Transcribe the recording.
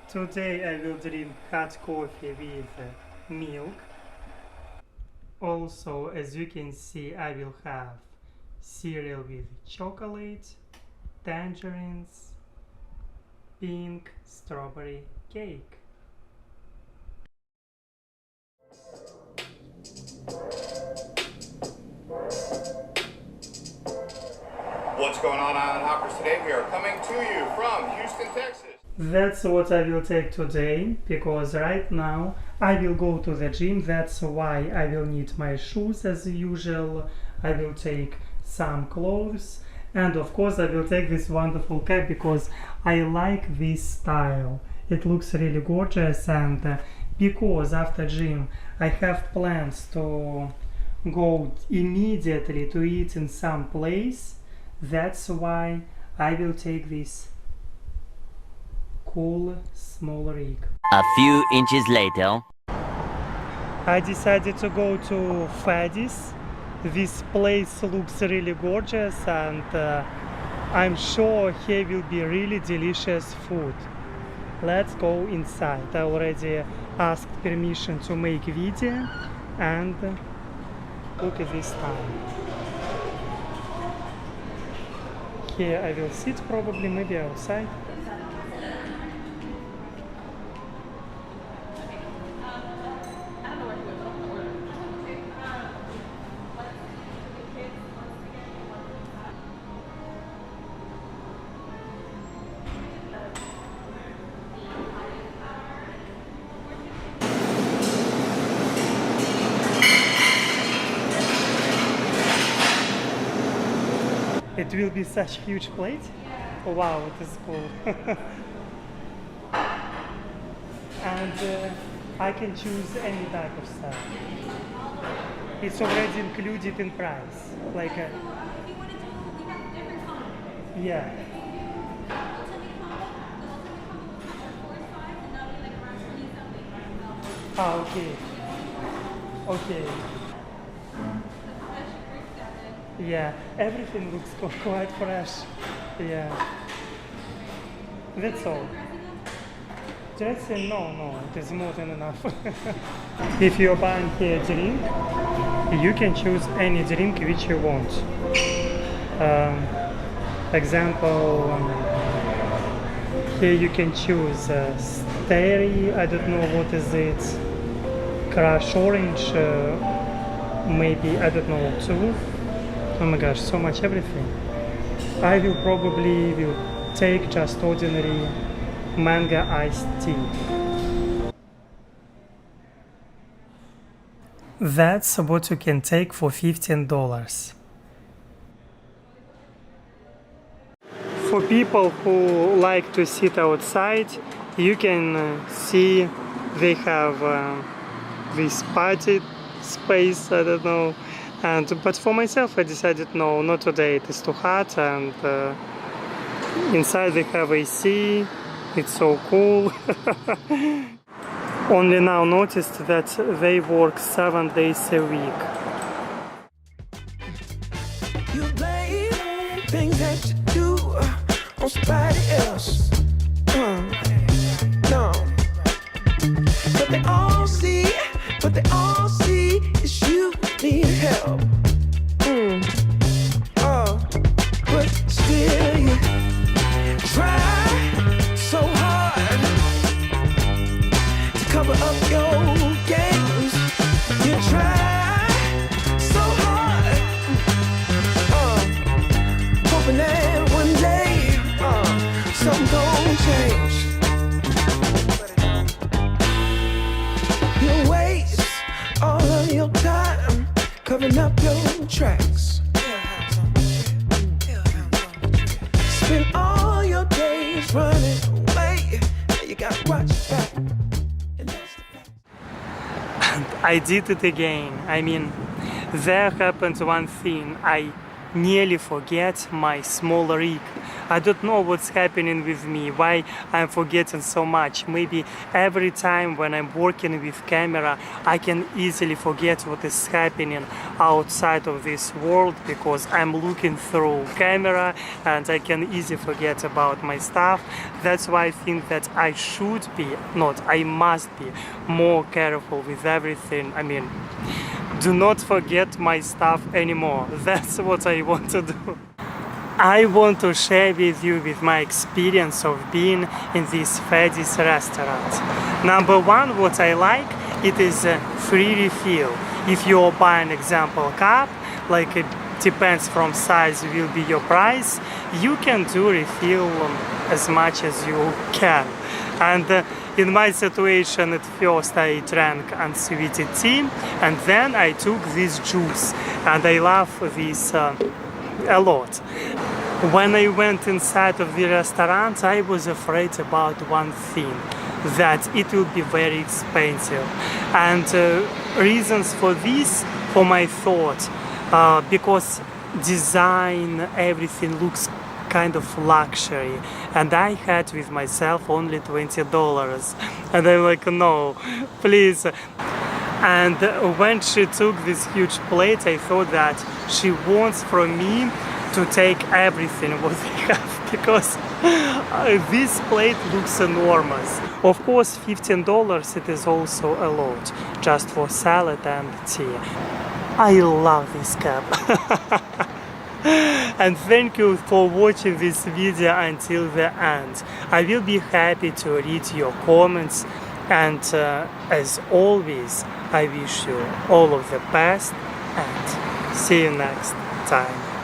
Today I will drink hot coffee with milk. Also, as you can see, I will have cereal with chocolate, tangerines, pink strawberry cake. What's going on, Island Hoppers? Today we are coming to you from Houston, Texas. That's what I will take today, because right now I will go to the gym. That's why I will need my shoes as usual. I will take some clothes, and of course I will take this wonderful cap because I like this style. It looks really gorgeous, and because after gym I have plans to go immediately to eat in some place. That's why I will take this cool small rig. A few inches later. I decided to go to Fadi's. This place looks really gorgeous, and I'm sure here will be really delicious food. Let's go inside. I already asked permission to make video, and look at this time. Here I will sit probably, maybe outside. It will be such huge plate. Oh, wow, it is cool. And I can choose any type of style. It's already included in price. Like If you want to do, we have different combos. yeah. Ah, okay. Okay. Yeah, everything looks quite fresh. Yeah. That's all. Dressing, no, it is more than enough. If you're buying here a drink, you can choose any drink which you want. Example, here you can choose Starry, I don't know what is it, Crush Orange, maybe, I don't know, too. Oh my gosh, so much everything. I will probably take just ordinary mango iced tea. That's what you can take for $15. For people who like to sit outside, you can see they have this party space, I don't know. But for myself I decided no, not today, it is too hot, and inside they have AC, it's so cool. Only now noticed that they work 7 days a week. You blame things that you do on somebody else. No. But they all see is you need help. But still you try so hard to cover up your games. You try so hard, hoping that one day something gon' change. You waste all of your time covering up your tracks. Spend all your days running away. You gotta watch your back. And that's the fact. And I did it again. I mean, there happened one thing. I nearly forget my small rig. I don't know what's happening with me, why I'm forgetting so much. Maybe every time when I'm working with camera, I can easily forget what is happening outside of this world because I'm looking through camera and I can easily forget about my stuff. That's why I think that I should be, not, I must be more careful with everything. I mean, do not forget my stuff anymore. That's what I want to do. I want to share with you with my experience of being in this Fadi's restaurant. Number one, what I like, it is a free refill. If you buy an example cup, like it depends from size will be your price, you can do refill as much as you can. And in my situation, at first I drank unsweetened tea, and then I took this juice, and I love this a lot. When I went inside of the restaurant, I was afraid about one thing, that it will be very expensive. And reasons for this, for my thought, because design, everything looks kind of luxury, and I had with myself only $20, and I'm like, no, please. And when she took this huge plate, I thought that she wants from me to take everything what they have, because this plate looks enormous. Of course, $15 it is also a lot, just for salad and tea. I love this cup. And thank you for watching this video until the end. I will be happy to read your comments, and as always, I wish you all of the best and see you next time.